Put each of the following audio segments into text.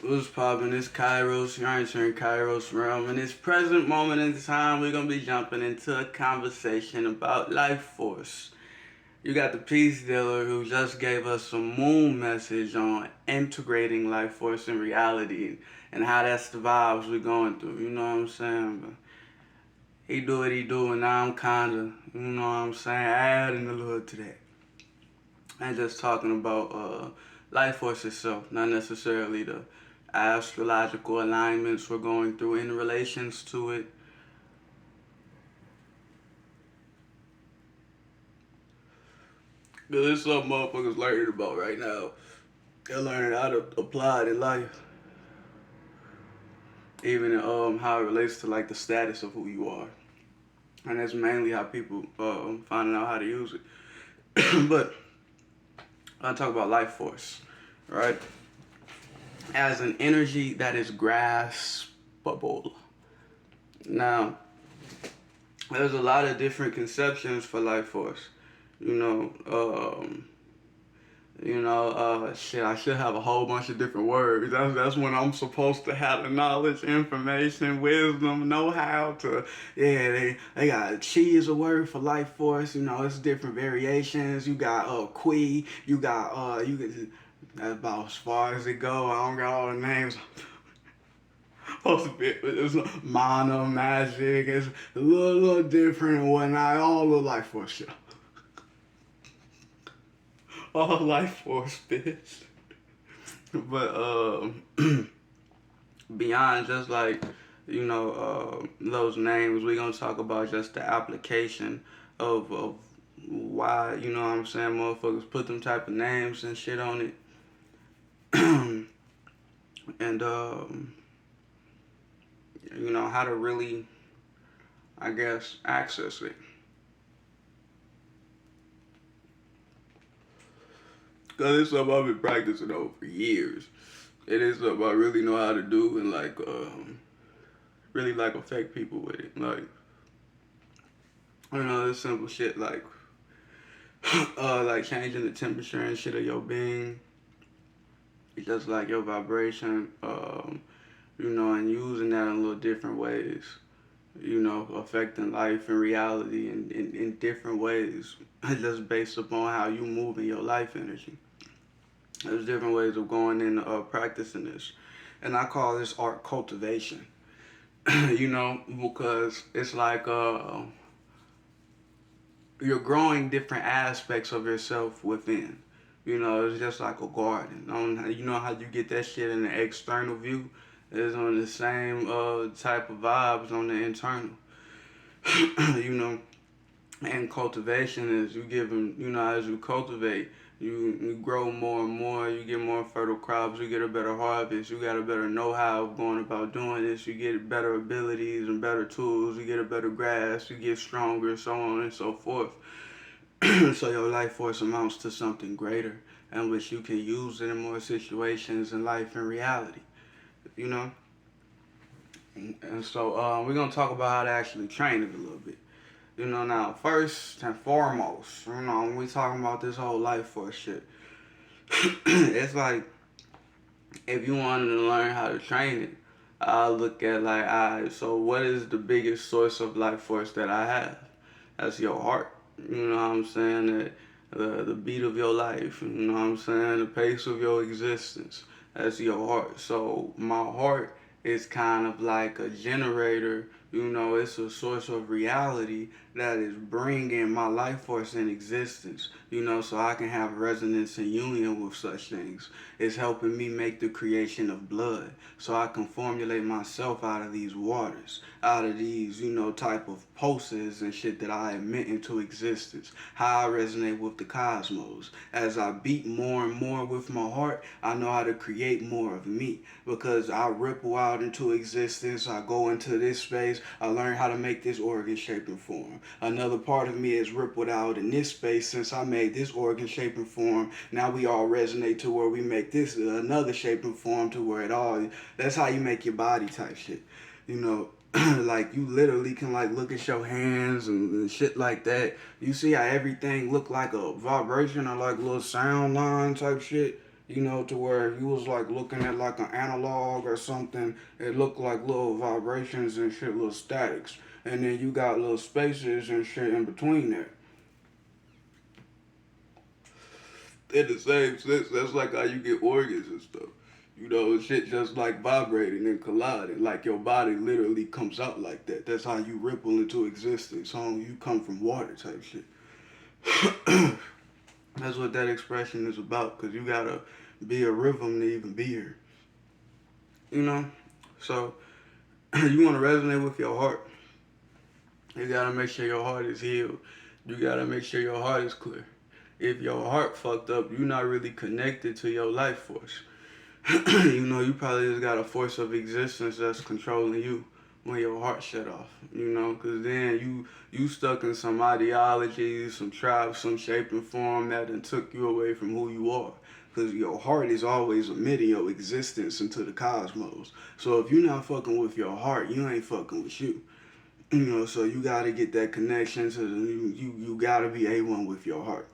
What's poppin'? It's Kairos. You're entering Kairos realm. In this present moment in time, we're gonna be jumping into a conversation about life force. You got the peace dealer who just gave us a moon message on integrating life force in reality and how that's the vibes we're going through. You know what I'm saying? But he do what he do, and now I'm kinda, you know what I'm saying, adding a little to that. And just talking about life force itself, not necessarily the astrological alignments we're going through in relations to it. Because there's something motherfuckers learning about right now. They're learning how to apply it in life, even in, how it relates to like the status of who you are, and that's mainly how people finding out how to use it. But I talk about life force, right, as an energy that is graspable. Now, there's a lot of different conceptions for life force. You know, shit, I should have a whole bunch of different words. That's when I'm supposed to have the knowledge, information, wisdom, know how to. Yeah, they got chi is a word for life force. You know, it's different variations. You got qui. You got you can. That's about as far as it go. I don't got all the names. Supposed to be, it's mana magic. It's a little different and whatnot. All the life force shit. All life force, bitch. But beyond just like those names, we're gonna talk about just the application of why, you know what I'm saying, motherfuckers put them type of names and shit on it. And how to really, I guess, access it. Cause it's something I've been practicing over for years. It is something I really know how to do and like really like affect people with it. Like, this simple shit like like changing the temperature and shit of your being. Just like your vibration, and using that in little different ways. Affecting life and reality in different ways, just based upon how you move in your life energy. There's different ways of going in practicing this, and I call this art cultivation. Because it's like you're growing different aspects of yourself within. It's just like a garden. You know how you get that shit in the external view? It's on the same type of vibes on the internal. you know, and cultivation is you give them, as you cultivate, you grow more and more, you get more fertile crops, you get a better harvest, you got a better know-how of going about doing this, you get better abilities and better tools, you get a better grasp, you get stronger, so on and so forth. So your life force amounts to something greater in which you can use it in more situations in life and reality, you know? And so we're going to talk about how to actually train it a little bit. Now, first and foremost, when we talking about this whole life force shit, it's like, if you wanted to learn how to train it, I look at like, alright, so what is the biggest source of life force that I have? That's your heart. You know what I'm saying? The beat of your life. You know what I'm saying? The pace of your existence. That's your heart. So my heart is kind of like a generator. It's a source of reality that is bringing my life force in existence. So I can have resonance and union with such things. It's helping me make the creation of blood, so I can formulate myself out of these waters, out of these, type of pulses and shit that I emit into existence. How I resonate with the cosmos. As I beat more and more with my heart, I know how to create more of me, because I ripple out into existence. I go into this space. I learn how to make this organ shape and form. Another part of me is rippled out in this space. Since I made this organ shape and form, now we all resonate to where we make this another shape and form to where it all. That's how you make your body type shit. Like you literally can like look at your hands and shit like that. You see how everything look like a vibration or like a little sound line type shit. You know, to where you was like looking at like an analog or something, it looked like little vibrations and shit, little statics. And then you got little spaces and shit in between there. In the same sense, that's like how you get organs and stuff. You know, shit just like vibrating and colliding. Like your body literally comes out like that. That's how you ripple into existence. So you come from water type shit. That's what that expression is about. Cause you gotta be a rhythm to even be here. You know? So you wanna resonate with your heart. You gotta make sure your heart is healed. You gotta make sure your heart is clear. If your heart fucked up, you're not really connected to your life force. You know, you probably just got a force of existence that's controlling you when your heart shut off. You know, because then you stuck in some ideology, some tribe, some shape and form that then took you away from who you are. Because your heart is always emitting your existence into the cosmos. So if you're not fucking with your heart, you ain't fucking with you. You know, so you gotta get that connection to you gotta be A1 with your heart.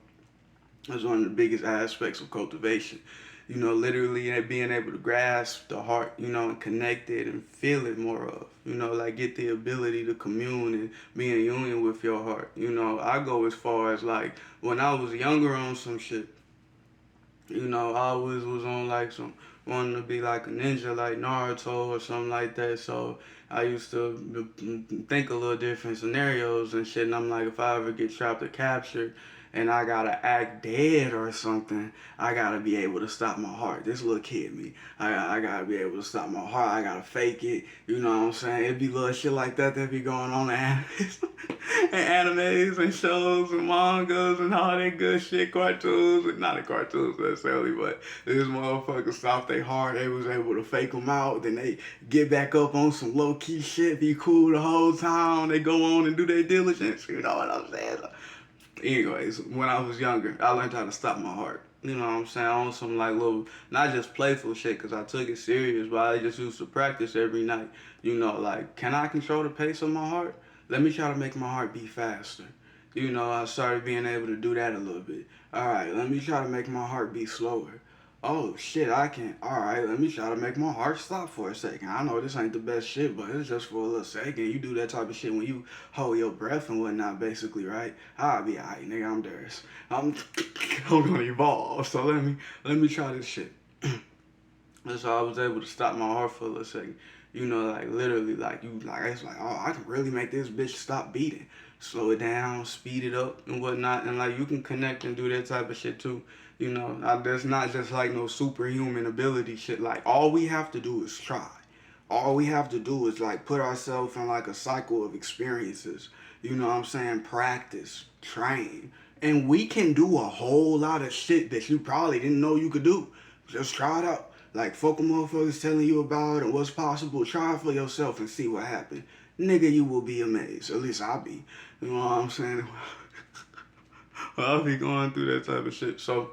That's one of the biggest aspects of cultivation. You know, literally being able to grasp the heart, you know, and connect it and feel it more of. You know, like get the ability to commune and be in union with your heart. You know, I go as far as like when I was younger on some shit, you know, I always was on like some wanting to be like a ninja like Naruto or something like that. So I used to think a little different scenarios and shit. And I'm like, if I ever get trapped or captured and I gotta act dead or something, I gotta be able to stop my heart. This little kid me. I gotta be able to stop my heart. I gotta fake it. You know what I'm saying? It'd be little shit like that be going on in animes, and animes and shows and mangas and all that good shit, cartoons, and not the cartoons necessarily, but this motherfucker stopped their heart. They was able to fake them out. Then they get back up on some low key shit, be cool the whole time. They go on and do their diligence. You know what I'm saying? Anyways, when I was younger, I learned how to stop my heart. You know what I'm saying? On some like little, not just playful shit, because I took it serious, but I just used to practice every night. You know, like, can I control the pace of my heart? Let me try to make my heart beat faster. You know, I started being able to do that a little bit. All right, let me try to make my heart beat slower. Oh shit, I can. All right, let me try to make my heart stop for a second. I know this ain't the best shit, but it's just for a little second. You do that type of shit when you hold your breath and whatnot, basically, right? I'll be alright, nigga. I'm Darius. I'm I'm gonna evolve. So let me try this shit. And so I was able to stop my heart for a little second. You know, like literally, like you, like it's like, oh, I can really make this bitch stop beating. Slow it down, speed it up, and whatnot, and like you can connect and do that type of shit too. You know, there's not just like no superhuman ability shit. Like all we have to do is try. All we have to do is like put ourselves in like a cycle of experiences. You know what I'm saying? Practice, train, and we can do a whole lot of shit that you probably didn't know you could do. Just try it out. Like fuck motherfuckers telling you about and what's possible. Try it for yourself and see what happens. Nigga, you will be amazed. At least I'll be. You know what I'm saying? Well, I'll be going through that type of shit. So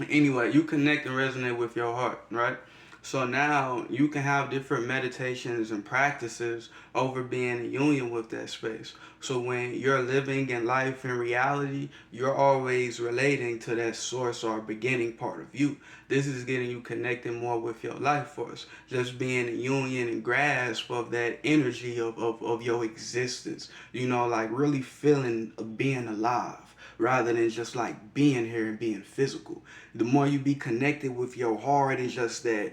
anyway, you connect and resonate with your heart, right? So now you can have different meditations and practices over being in union with that space. So when you're living in life in reality, you're always relating to that source or beginning part of you. This is getting you connected more with your life force. Just being in union and grasp of that energy of your existence. You know, like really feeling being alive rather than just like being here and being physical. The more you be connected with your heart and just that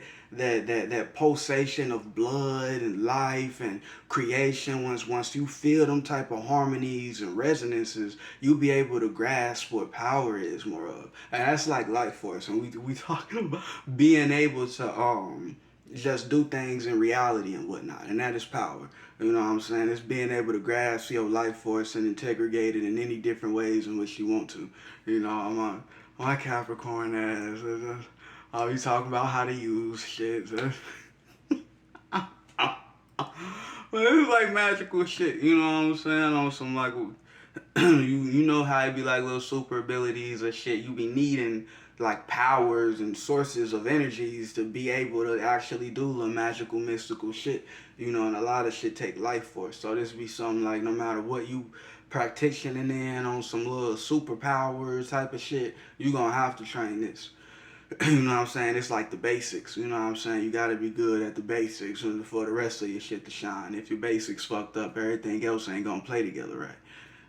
pulsation of blood and life and creation, once you feel them type of harmonies and resonances, you'll be able to grasp what power is more of. And that's like life force. And we talking about being able to just do things in reality and whatnot. And that is power. You know what I'm saying? It's being able to grasp your life force and integrate it in any different ways in which you want to. You know, my Capricorn ass. I'll be talking about how to use shit. But it's like magical shit, you know what I'm saying? On some like you know how it be like little super abilities or shit. You be needing like powers and sources of energies to be able to actually do the magical mystical shit. You know, and a lot of shit take life force. So this be something like no matter what you practicing in on some little superpowers type of shit, you gonna have to train this. You know what I'm saying? It's like the basics. You know what I'm saying? You gotta be good at the basics for the rest of your shit to shine. If your basics fucked up, everything else ain't gonna play together right.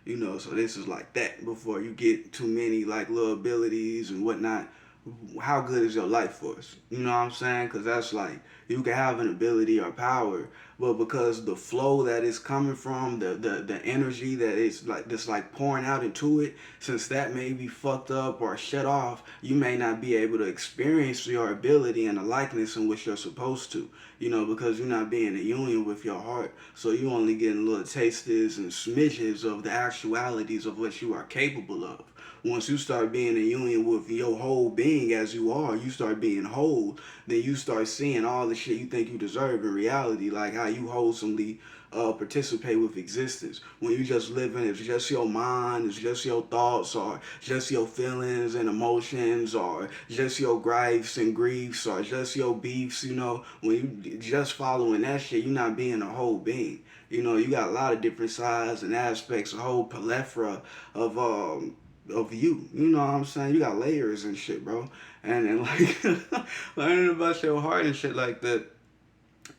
You know, so this is like that before you get too many like little abilities and whatnot. How good is your life force? You know what I'm saying? Because that's like you can have an ability or power, but because the flow that is coming from the energy that is like that's like pouring out into it, since that may be fucked up or shut off, you may not be able to experience your ability and the likeness in which you're supposed to. You know, because you're not being in union with your heart, so you only getting little tasters and smidges of the actualities of what you are capable of. Once you start being in union with your whole being as you are, you start being whole, then you start seeing all the shit you think you deserve in reality, like how you wholesomely participate with existence. When you just living, it's just your mind, it's just your thoughts, or just your feelings and emotions, or just your gripes and griefs, or just your beefs. You know, when you just following that shit, you're not being a whole being. You know, you got a lot of different sides and aspects, a whole plethora of you. You know what I'm saying? You got layers and shit, bro. And like learning about your heart and shit like that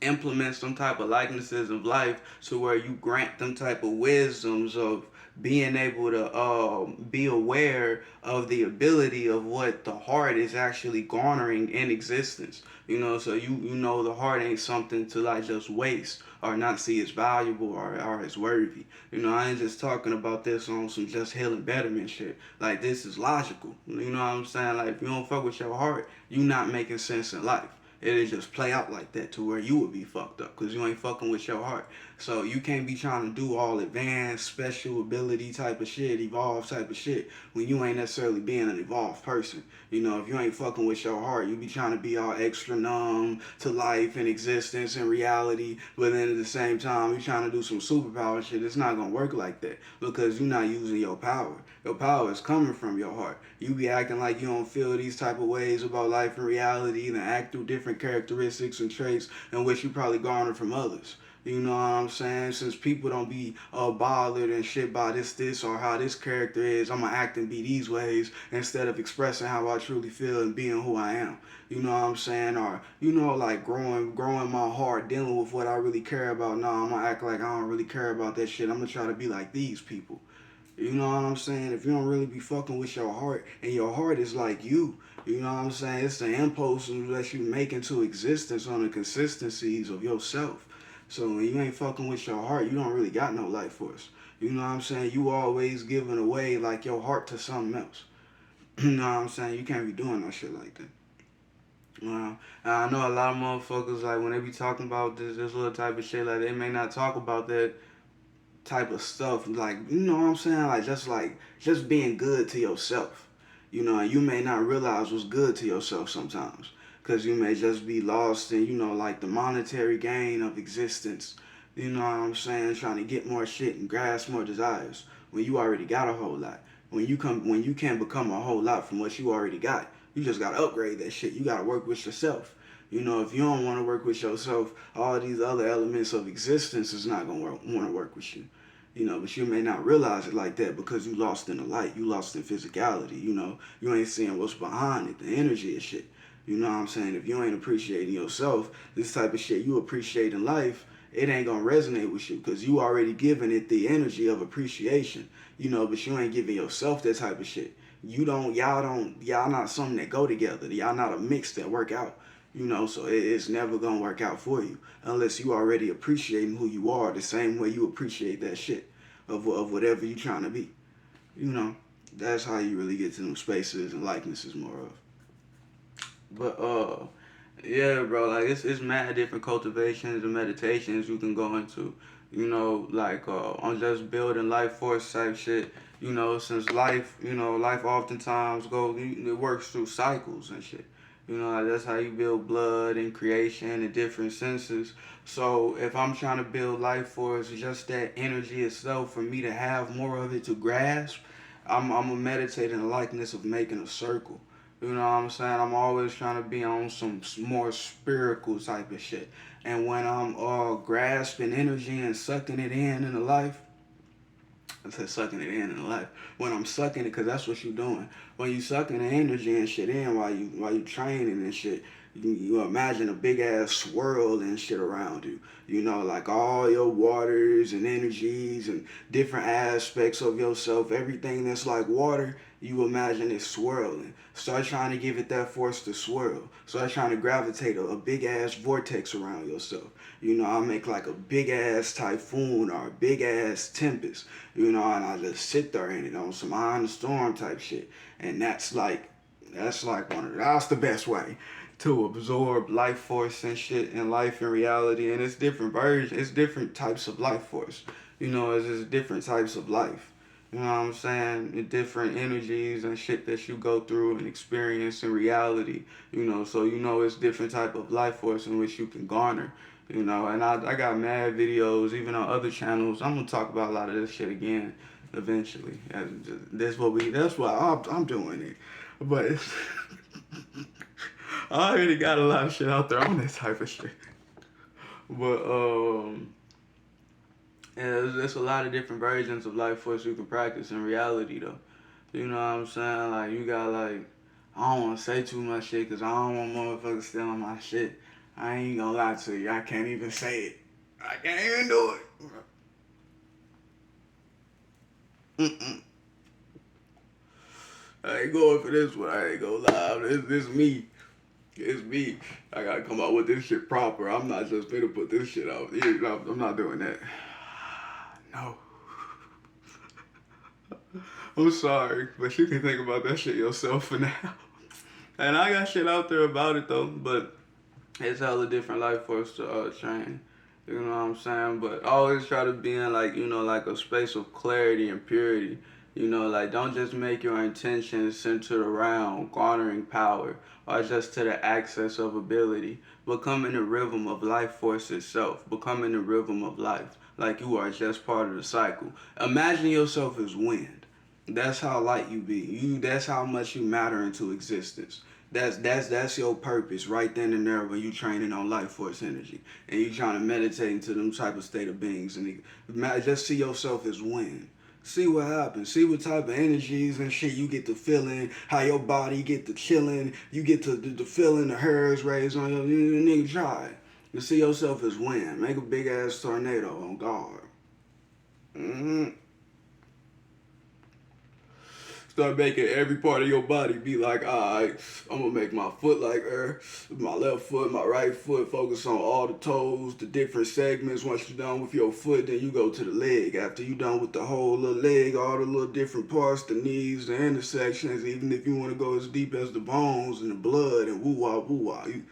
implement some type of likenesses of life to where you grant them type of wisdoms of being able to be aware of the ability of what the heart is actually garnering in existence. You know, so you know the heart ain't something to like just waste or not see as valuable or as worthy. You know, I ain't just talking about this on some just healing betterment shit. Like this is logical. You know what I'm saying? Like if you don't fuck with your heart, you not making sense in life. It'll just play out like that to where you would be fucked up because you ain't fucking with your heart. So you can't be trying to do all advanced, special ability type of shit, evolved type of shit when you ain't necessarily being an evolved person. You know, if you ain't fucking with your heart, you be trying to be all extra numb to life and existence and reality, but then at the same time, you trying to do some superpower shit. It's not gonna work like that because you're not using your power. Your power is coming from your heart. You be acting like you don't feel these type of ways about life and reality and act through different characteristics and traits in which you probably garner from others. You know what I'm saying? Since people don't be bothered and shit by this, or how this character is, I'm gonna act and be these ways instead of expressing how I truly feel and being who I am. You know what I'm saying? Or, you know, like growing my heart, dealing with what I really care about. No, I'm gonna act like I don't really care about that shit. I'm gonna try to be like these people. You know what I'm saying? If you don't really be fucking with your heart, and your heart is like you know what I'm saying? It's the impulses that you make into existence on the consistencies of yourself. So when you ain't fucking with your heart, you don't really got no life force. You know what I'm saying? You always giving away like your heart to something else. You know what I'm saying? You can't be doing no shit like that. I know a lot of motherfuckers like when they be talking about this little type of shit, like they may not talk about that type of stuff. Like, you know what I'm saying? Like just being good to yourself. You know, and you may not realize what's good to yourself sometimes. Cause you may just be lost in, you know, like the monetary gain of existence. You know what I'm saying? Trying to get more shit and grasp more desires when you already got a whole lot. When you can become a whole lot from what you already got, you just gotta upgrade that shit. You gotta work with yourself. You know, if you don't want to work with yourself, all these other elements of existence is not gonna want to work with you. You know, but you may not realize it like that because you lost in the light. You lost in physicality. You know, you ain't seeing what's behind it, the energy of shit. You know what I'm saying? If you ain't appreciating yourself, this type of shit you appreciate in life, it ain't gonna resonate with you because you already giving it the energy of appreciation. You know, but you ain't giving yourself that type of shit. Y'all not something that go together. Y'all not a mix that work out. You know, so it's never gonna work out for you unless you already appreciating who you are the same way you appreciate that shit of whatever you trying to be. You know, that's how you really get to them spaces and likenesses more of. But yeah, bro, like it's mad different cultivations and meditations you can go into. You know, like on just building life force type shit. You know, since life oftentimes it works through cycles and shit. You know, like that's how you build blood and creation and different senses. So if I'm trying to build life force, just that energy itself for me to have more of it to grasp, I'm a meditate in the likeness of making a circle. You know what I'm saying? I'm always trying to be on some more spiritual type of shit. And when I'm grasping energy and sucking it in the life, I said sucking it in life. When I'm sucking it, cause that's what you doing. When you sucking the energy and shit in while you training and shit, you imagine a big ass swirl and shit around you. You know, like all your waters and energies and different aspects of yourself, everything that's like water, you imagine it swirling. Start trying to give it that force to swirl. Start trying to gravitate a big ass vortex around yourself. You know, I make like a big ass typhoon or a big ass tempest, you know, and I just sit there in it on some eye on the storm type shit. And that's like that's the best way to absorb life force and shit and life and reality. And it's different versions, it's different types of life force. You know, it's just different types of life. You know what I'm saying? The different energies and shit that you go through and experience in reality. You know, so you know it's different type of life force in which you can garner. You know, and I got mad videos even on other channels. I'm gonna talk about a lot of this shit again eventually. That's why I'm doing it. But it's, I already got a lot of shit out there on this type of shit. But yeah, there's a lot of different versions of life force you can practice in reality though. You know what I'm saying? Like you got like I don't want to say too much shit because I don't want motherfuckers stealing my shit. I ain't gonna lie to you. I can't even say it. I can't even do it. Mm-mm. I ain't going for this one. I ain't gonna lie. This me. It's me. I gotta come out with this shit proper. I'm not just gonna put this shit out. I'm not doing that. No. I'm sorry, but you can think about that shit yourself for now. And I got shit out there about it though, but it's hella different life force to train. You know what I'm saying? But always try to be in like, you know, like a space of clarity and purity. You know, like don't just make your intentions centered around garnering power or just to the access of ability. Become in the rhythm of life force itself. Become in the rhythm of life. Like you are just part of the cycle. Imagine yourself as wind. That's how light you be. That's how much you matter into existence. That's your purpose right then and there when you training on life force energy and you trying to meditate into them type of state of beings and just see yourself as wind. See what happens. See what type of energies and shit you get to feeling. How your body get to chilling. You get to feeling the hairs raised on your nigga. Try it. You see yourself as wind. Make a big ass tornado on guard. Mm-hmm. Start making every part of your body be like, alright, I'm gonna make my foot like her, my left foot, my right foot, focus on all the toes, the different segments. Once you're done with your foot, then you go to the leg. After you're done with the whole little leg, all the little different parts, the knees, the intersections, even if you want to go as deep as the bones and the blood and woo-wah, woo-wah. You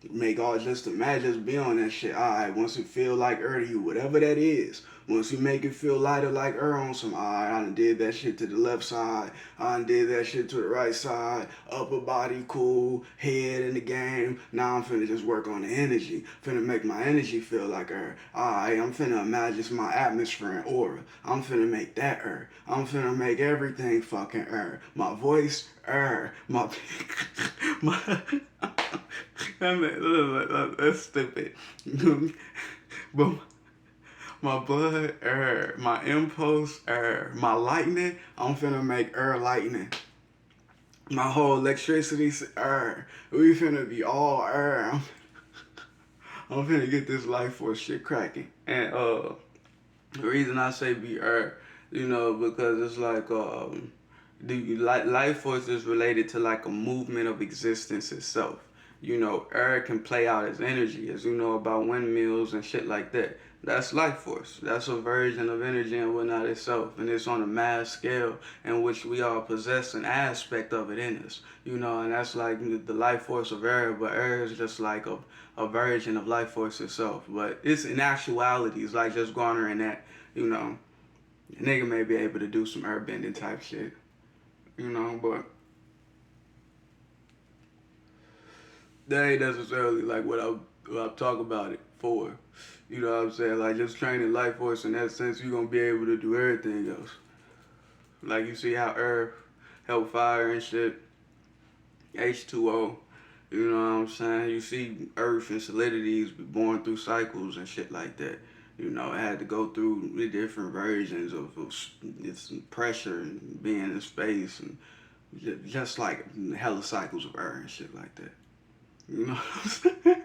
make all just imagine just be on that shit. Alright, once it feel like to you, whatever that is. Once you make it feel lighter like on some, alright, I done did that shit to the left side. I done did that shit to the right side. Upper body cool, head in the game. Now I'm finna just work on the energy. Finna make my energy feel like Alright, I'm finna imagine my atmosphere and aura. I'm finna make that I'm finna make everything fucking My voice My my that's stupid. But my blood, my impulse, my lightning, I'm finna make lightning. My whole electricity, we finna be all I'm finna get this life force shit cracking. And the reason I say be you know, because it's like the life force is related to like a movement of existence itself. You know, air can play out as energy, as you know about windmills and shit like that. That's life force. That's a version of energy and whatnot itself. And it's on a mass scale in which we all possess an aspect of it in us. You know, and that's like the life force of air, but air is just like a version of life force itself. But it's in actuality, it's like just garnering that, you know, a nigga may be able to do some airbending type shit. You know, but that ain't necessarily like what I talk about it for. You know what I'm saying? Like just training life force in that sense, you're gonna be able to do everything else. Like you see how earth help fire and shit, H2O. You know what I'm saying? You see earth and solidities be born through cycles and shit like that. You know, it had to go through the different versions of its pressure and being in space and just like hella cycles of air and shit like that. You know what I'm saying?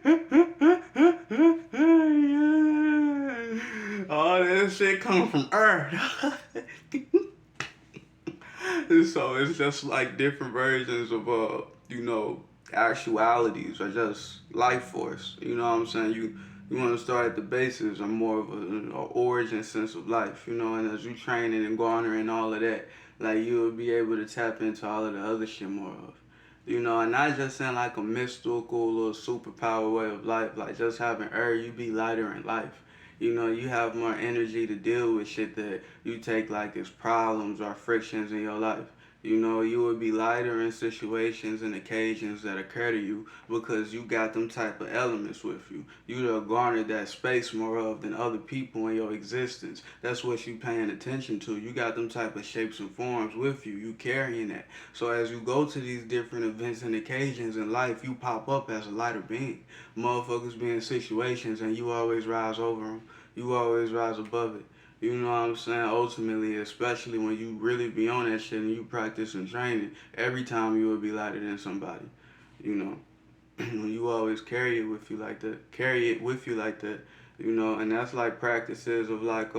All that shit come from Earth. So it's just like different versions of actualities or just life force. You know what I'm saying? You want to start at the basis or more of a origin sense of life. You know, and as you training and garnering all of that, like you'll be able to tap into all of the other shit more of. You know, and not just in like a mystical or superpower way of life, like just having air, you be lighter in life. You know, you have more energy to deal with shit that you take like as problems or frictions in your life. You know, you would be lighter in situations and occasions that occur to you because you got them type of elements with you. You have garnered that space more of than other people in your existence. That's what you paying attention to. You got them type of shapes and forms with you. You carrying that. So as you go to these different events and occasions in life, you pop up as a lighter being. Motherfuckers be in situations and you always rise over them. You always rise above it. You know what I'm saying? Ultimately, especially when you really be on that shit and you practice and training, every time you will be lighter than somebody. You know, when you always carry it with you like that, you know, and that's like practices of like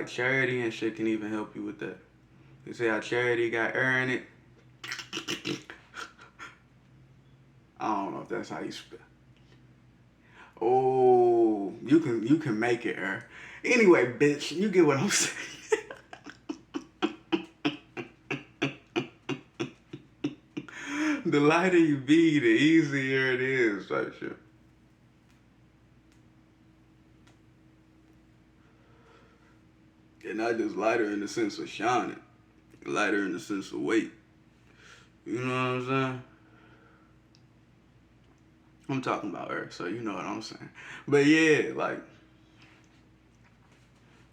charity and shit can even help you with that. You see how charity got air in it? I don't know if that's how you spell. Oh, you can make it air. Anyway, bitch, you get what I'm saying. The lighter you be, the easier it is, type shit. And not just lighter in the sense of shining, lighter in the sense of weight. You know what I'm saying? I'm talking about Earth, so you know what I'm saying. But yeah, like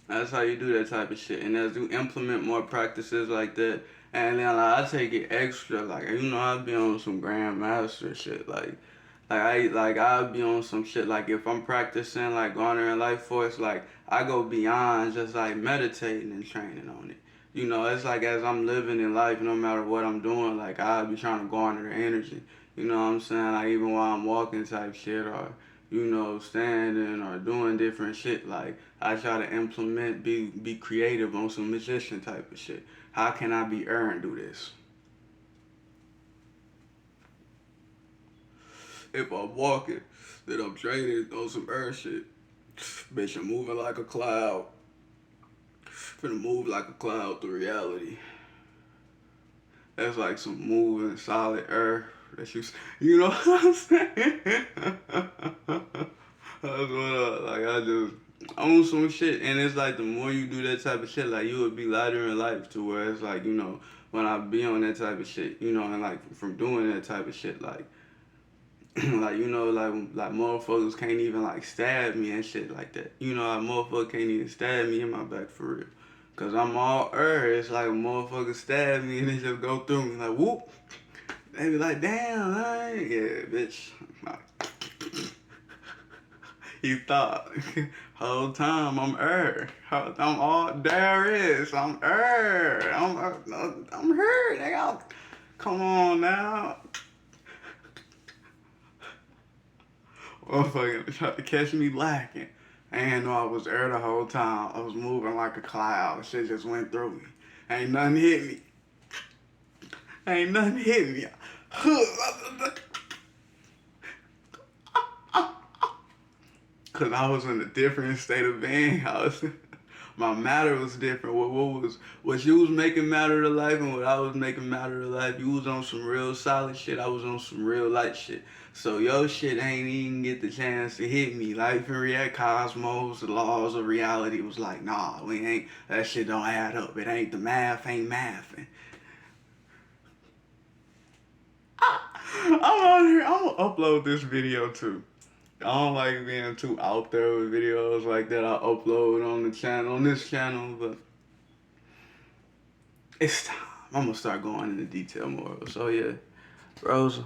that's how you do that type of shit. And as you implement more practices like that, and then like I take it extra, like you know I be on some grandmaster shit, I'll be on some shit like if I'm practicing like garnering life force, like I go beyond just like meditating and training on it. You know, it's like as I'm living in life, no matter what I'm doing, like I'll be trying to garner the energy. You know what I'm saying? Like even while I'm walking type shit or, you know, standing or doing different shit, like I try to implement, be creative on some magician type of shit. How can I be and do this? If I'm walking, then I'm training on some earth shit. Bitch, I'm moving like a cloud. Finna move like a cloud through reality. That's like some moving solid earth. That you know what I'm saying? That's what like I just own some shit, and it's like the more you do that type of shit, like you would be lighter in life to where it's like you know when I be on that type of shit, you know, and like from doing that type of shit, like like you know like motherfuckers can't even like stab me and shit like that. You know, like motherfucker can't even stab me in my back for real. Cause I'm all It's like motherfuckers stab me and they just go through me like whoop. They be like, damn, yeah, bitch. You thought whole time I'm I'm all there is. I'm I'm her. Nigga. Come on now. Motherfucker tried to catch me lacking. I ain't know I was there the whole time. I was moving like a cloud. Shit just went through me. Ain't nothing hit me. Ain't nothing hit me. Cause I was in a different state of being. My matter was different. What you was making matter to life and what I was making matter to life. You was on some real solid shit. I was on some real light shit. So your shit ain't even get the chance to hit me. Life and react cosmos, the laws of reality was like, nah, we ain't that shit don't add up. It ain't the math, ain't mathing. I'm on here. I'm gonna upload this video too. I don't like being too out there with videos like that I upload on the channel, on this channel, but it's time. I'm gonna start going into detail more. So yeah, Rosa.